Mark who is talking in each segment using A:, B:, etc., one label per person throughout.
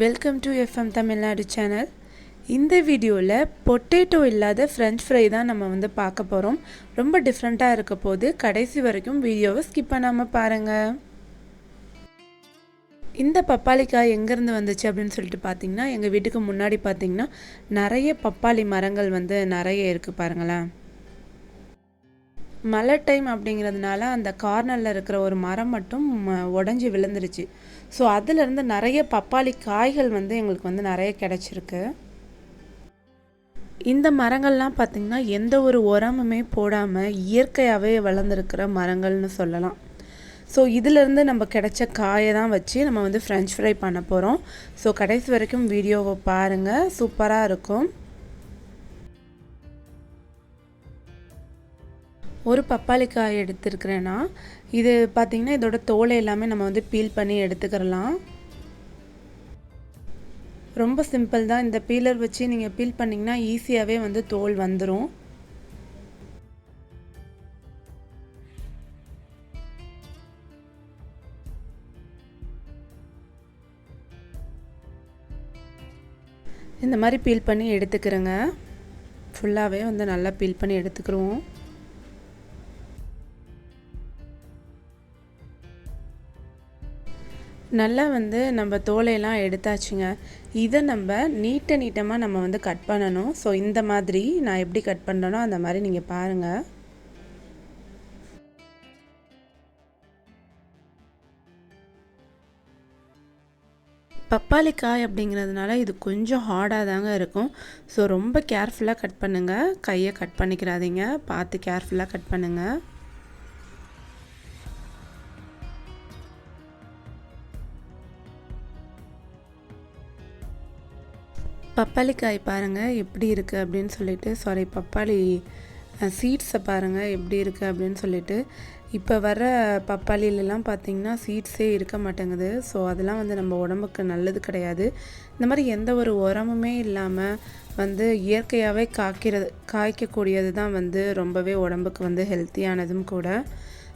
A: Welcome to FM Tamil Nadu channel. இந்த வீடியோவில் potato இல்லாத ஃப்ரெஞ்ச் ஃப்ரை தான் நம்ம வந்து பார்க்க போகிறோம். ரொம்ப டிஃப்ரெண்ட்டாக இருக்க போது கடைசி வரைக்கும் வீடியோவை ஸ்கிப் பண்ணாமல் பாருங்கள். இந்த பப்பாளிக்காய் எங்கேருந்து வந்துச்சு அப்படின்னு சொல்லிட்டு பார்த்தீங்கன்னா, எங்கள் வீட்டுக்கு முன்னாடி பார்த்தீங்கன்னா நிறைய பப்பாளி மரங்கள் வந்து நிறைய இருக்குது பாருங்களேன். மழை டைம் அப்படிங்கிறதுனால அந்த கார்னரில் இருக்கிற ஒரு மரம் மட்டும் உடஞ்சி விழுந்துருச்சு. ஸோ அதிலேருந்து நிறைய பப்பாளி காய்கள் வந்து எங்களுக்கு வந்து நிறைய கிடச்சிருக்கு. இந்த மரங்கள்லாம் பார்த்திங்கன்னா எந்த ஒரு உரமுமே போடாமல் இயற்கையாகவே வளர்ந்துருக்கிற மரங்கள்னு சொல்லலாம். ஸோ இதிலேருந்து நம்ம கிடைச்ச காயை தான் வச்சு நம்ம வந்து ஃப்ரெஞ்ச் ஃப்ரை பண்ண போகிறோம். ஸோ கடைசி வரைக்கும் வீடியோவை பாருங்கள், சூப்பராக இருக்கும். ஒரு பப்பாளிக்காய் எடுத்துருக்கிறேன்னா, இது பார்த்திங்கன்னா இதோட தோலை எல்லாமே நம்ம வந்து பீல் பண்ணி எடுத்துக்கிறலாம். ரொம்ப சிம்பிள் தான். இந்த பீலர் வச்சு நீங்கள் பீல் பண்ணிங்கன்னா ஈஸியாகவே வந்து தோல் வந்துடும். இந்த மாதிரி பீல் பண்ணி எடுத்துக்கிறேங்க. ஃபுல்லாகவே வந்து நல்லா பீல் பண்ணி எடுத்துக்கிறோம். நல்லா வந்து நம்ம தோலையெல்லாம் எடுத்தாச்சுங்க. இதை நம்ம நீட்டமாக நம்ம வந்து கட் பண்ணணும். ஸோ இந்த மாதிரி நான் எப்படி கட் பண்ணுறேனோ அந்த மாதிரி நீங்கள் பாருங்கள். பப்பாளிக்காய் அப்படிங்கிறதுனால இது கொஞ்சம் ஹார்டாக தாங்க இருக்கும். ஸோ ரொம்ப கேர்ஃபுல்லாக கட் பண்ணுங்கள். கையை கட் பண்ணிக்கிறாதீங்க, பார்த்து கேர்ஃபுல்லாக கட் பண்ணுங்கள். பப்பாளிக்காய் பாருங்கள் எப்படி இருக்குது அப்படின்னு சொல்லிட்டு, பப்பாளி சீட்ஸை பாருங்கள் எப்படி இருக்குது அப்படின்னு சொல்லிட்டு. இப்போ வர பப்பாளிலெலாம் பார்த்திங்கன்னா சீட்ஸே இருக்க மாட்டேங்குது. ஸோ அதெல்லாம் வந்து நம்ம உடம்புக்கு நல்லது கிடையாது. இந்த மாதிரி எந்த ஒரு உரமுமே இல்லாமல் வந்து இயற்கையாகவே காய்க்கக்கூடியது தான் வந்து ரொம்பவே உடம்புக்கு வந்து ஹெல்த்தியானதும் கூட.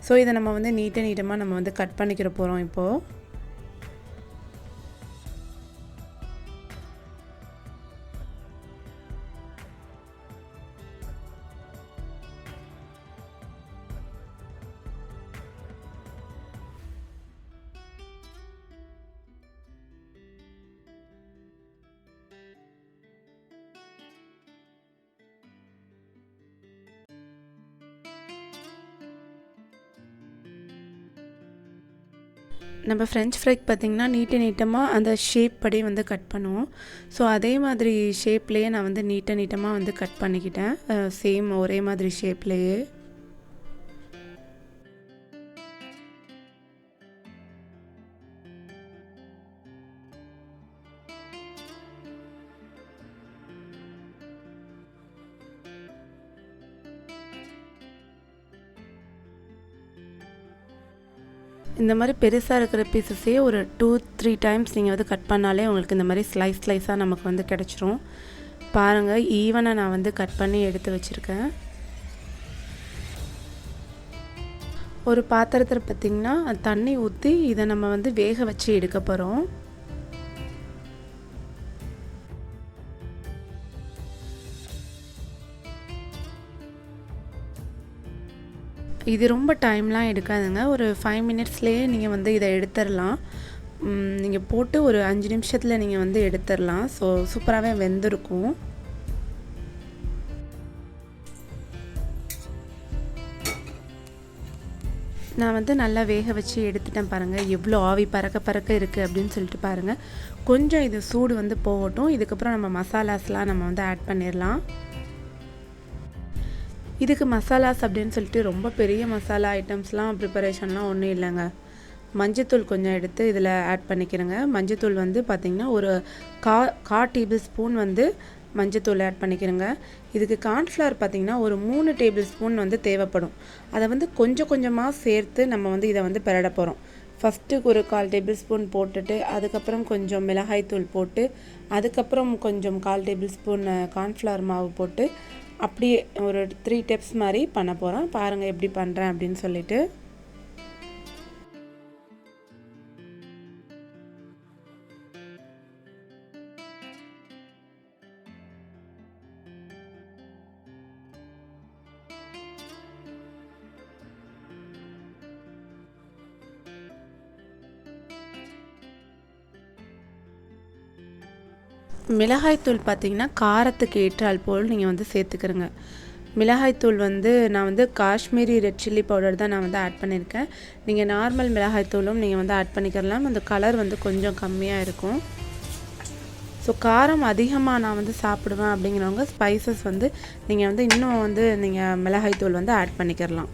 A: ஸோ இதை நம்ம வந்து நீட்டமாக நம்ம வந்து கட் பண்ணிக்கிற போகிறோம் இப்போது. நம்ம ஃப்ரெஞ்ச் ஃப்ரைக்கு பார்த்திங்கன்னா நீட்டமாக அந்த ஷேப் படி வந்து கட் பண்ணுவோம். ஸோ அதே மாதிரி ஷேப்லேயே நான் வந்து நீட்டமாக வந்து கட் பண்ணிக்கிட்டேன். சேம் ஒரே மாதிரி ஷேப்லேயே. இந்த மாதிரி பெருசாக இருக்கிற பீசஸே ஒரு 2-3 டைம்ஸ் நீங்கள் வந்து கட் பண்ணாலே உங்களுக்கு இந்த மாதிரி ஸ்லைஸாக நமக்கு வந்து கிடச்சிரும். பாருங்கள், ஈவனாக நான் வந்து கட் பண்ணி எடுத்து வச்சுருக்கேன். ஒரு பாத்திரத்தில் பார்த்திங்கன்னா தண்ணி ஊற்றி இதை நம்ம வந்து வேக வச்சு எடுக்க போகிறோம். இது ரொம்ப டைம்லாம் எடுக்காதுங்க. ஒரு 5 மினிட்ஸ்லேயே நீங்கள் வந்து இதை எடுத்துடலாம். நீங்கள் போட்டு ஒரு 5 நிமிஷத்தில் நீங்கள் வந்து எடுத்துடலாம். ஸோ சூப்பராகவே வெந்திருக்கும். நான் வந்து நல்லா வேக வச்சு எடுத்துட்டேன் பாருங்கள். எவ்வளோ ஆவி பறக்க இருக்குது அப்படின்னு சொல்லிட்டு பாருங்கள். கொஞ்சம் இது சூடு வந்து போகட்டும். இதுக்கப்புறம் நம்ம மசாலாஸ்லாம் நம்ம வந்து ஆட் பண்ணிடலாம். இதுக்கு மசாலாஸ் அப்படின்னு சொல்லிட்டு ரொம்ப பெரிய மசாலா ஐட்டம்ஸ்லாம் ப்ரிப்பரேஷன்லாம் ஒன்றும் இல்லைங்க. மஞ்சத்தூள் கொஞ்சம் எடுத்து இதில் ஆட் பண்ணிக்கிறேங்க. மஞ்சத்தூள் வந்து பார்த்திங்கன்னா ஒரு கா டேபிள் ஸ்பூன் வந்து மஞ்சத்தூள் ஆட் பண்ணிக்கிறேங்க. இதுக்கு கார்ன்ஃப்ளவர் பார்த்திங்கன்னா ஒரு 3 டேபிள் ஸ்பூன் வந்து தேவைப்படும். அதை வந்து கொஞ்சமாக சேர்த்து நம்ம வந்து இதை வந்து பெரட போகிறோம். ஃபஸ்ட்டு ஒரு 1/4 டேபிள் ஸ்பூன் போட்டுட்டு அதுக்கப்புறம் கொஞ்சம் மிளகாய்த்தூள் போட்டு அதுக்கப்புறம் கொஞ்சம் 1/4 டேபிள் ஸ்பூன் கார்ன்ஃப்ளவர் மாவு போட்டு அப்படியே ஒரு 3 ஸ்டெப்ஸ் மாதிரி பண்ண போகிறேன். பாருங்கள் எப்படி பண்ணுறேன் அப்படின்னு சொல்லிட்டு. மிளகாய்த்தூள் பார்த்திங்கன்னா காரத்துக்கு ஏற்றால் போல் நீங்கள் வந்து சேர்த்துக்கிறங்க. மிளகாய்த்தூள் வந்து நான் வந்து காஷ்மீரி ரெட் சில்லி பவுடர் தான் நான் வந்து ஆட் பண்ணியிருக்கேன். நீங்கள் நார்மல் மிளகாய்த்தூளும் நீங்கள் வந்து ஆட் பண்ணிக்கிறலாம். அந்த கலர் வந்து கொஞ்சம் கம்மியாக இருக்கும். ஸோ காரம் அதிகமாக நான் வந்து சாப்பிடுவேன் அப்படிங்கிறவங்க ஸ்பைசஸ் வந்து நீங்கள் வந்து இன்னும் வந்து நீங்கள் மிளகாய்த்தூள் வந்து ஆட் பண்ணிக்கிறலாம்.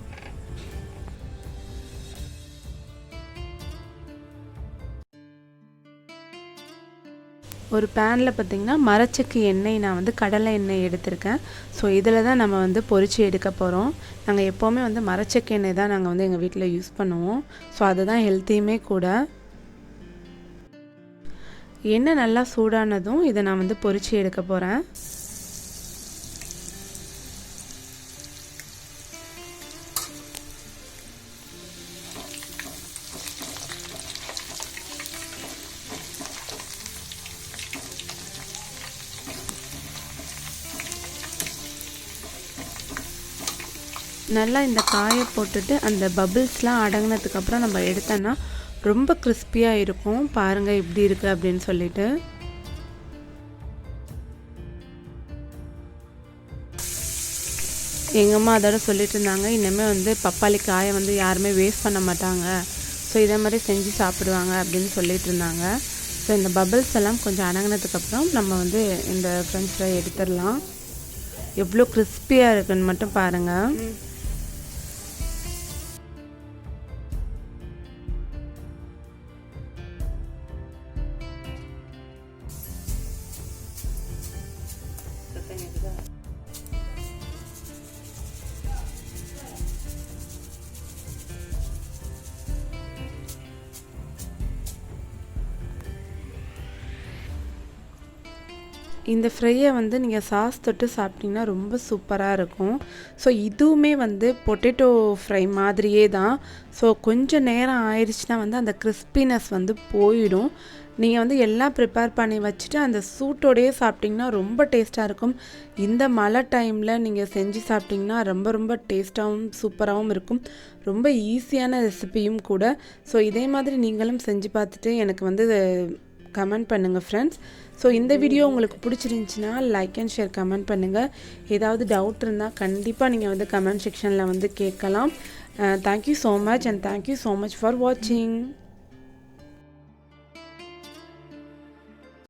A: ஒரு பேனில் பார்த்திங்கன்னா மரச்செக்கு எண்ணெய் நான் வந்து கடலை எண்ணெய் எடுத்திருக்கேன். ஸோ இதில் தான் நம்ம வந்து பொரித்து எடுக்க போகிறோம். நாங்கள் எப்போவுமே வந்து மரச்செக்கு எண்ணெய் தான் நாங்கள் வந்து எங்கள் வீட்டில் யூஸ் பண்ணுவோம். ஸோ அதுதான் ஹெல்த்தியுமே கூட. எண்ணெய் நல்லா சூடானதும் இதை நான் வந்து பொரித்து எடுக்க போகிறேன். நல்லா இந்த காயை போட்டுட்டு அந்த பபிள்ஸ்லாம் அடங்கினதுக்கப்புறம் நம்ம எடுத்தோன்னா ரொம்ப கிறிஸ்பியாக இருக்கும். பாருங்கள் எப்படி இருக்குது அப்படின்னு சொல்லிட்டு. எங்கள் அம்மா அதோட சொல்லிட்டு இருந்தாங்க, இனிமேல் வந்து பப்பாளி காயை வந்து யாருமே வேஸ்ட் பண்ண மாட்டாங்க, ஸோ இதே மாதிரி செஞ்சு சாப்பிடுவாங்க அப்படின்னு சொல்லிட்டு இருந்தாங்க. ஸோ இந்த பபிள்ஸ் எல்லாம் கொஞ்சம் அடங்கினதுக்கப்புறம் நம்ம வந்து இந்த ஃப்ரெஞ்ச் ஃப்ரை எடுத்துடலாம். எவ்வளோ கிறிஸ்பியாக இருக்குன்னு மட்டும் பாருங்கள். இந்த ஃப்ரையை வந்து நீங்கள் சாஸ் தொட்டு சாப்பிட்டிங்கன்னா ரொம்ப சூப்பராக இருக்கும். ஸோ இதுவுமே வந்து பொட்டேட்டோ ஃப்ரை மாதிரியே தான். ஸோ கொஞ்சம் நேரம் ஆயிடுச்சுன்னா வந்து அந்த கிறிஸ்பினஸ் வந்து போயிடும். நீங்கள் வந்து எல்லாம் ப்ரிப்பேர் பண்ணி வச்சுட்டு அந்த சூட்டோடையே சாப்பிட்டிங்கன்னா ரொம்ப டேஸ்ட்டாக இருக்கும். இந்த மழை டைமில் நீங்கள் செஞ்சு சாப்பிட்டிங்கன்னா ரொம்ப ரொம்ப டேஸ்ட்டாகவும் சூப்பராகவும் இருக்கும். ரொம்ப ஈஸியான ரெசிபியும் கூட. ஸோ இதே மாதிரி நீங்களும் செஞ்சு பார்த்துட்டு எனக்கு வந்து கமெண்ட் பண்ணுங்கள் ஃப்ரெண்ட்ஸ். ஸோ இந்த வீடியோ உங்களுக்கு பிடிச்சிருந்துச்சின்னா லைக் அண்ட் ஷேர் கமெண்ட் பண்ணுங்கள். ஏதாவது டவுட் இருந்தால் கண்டிப்பாக நீங்கள் வந்து கமெண்ட் செக்ஷனில் வந்து கேட்கலாம். Thank you so much and thank you so much for வாட்சிங்.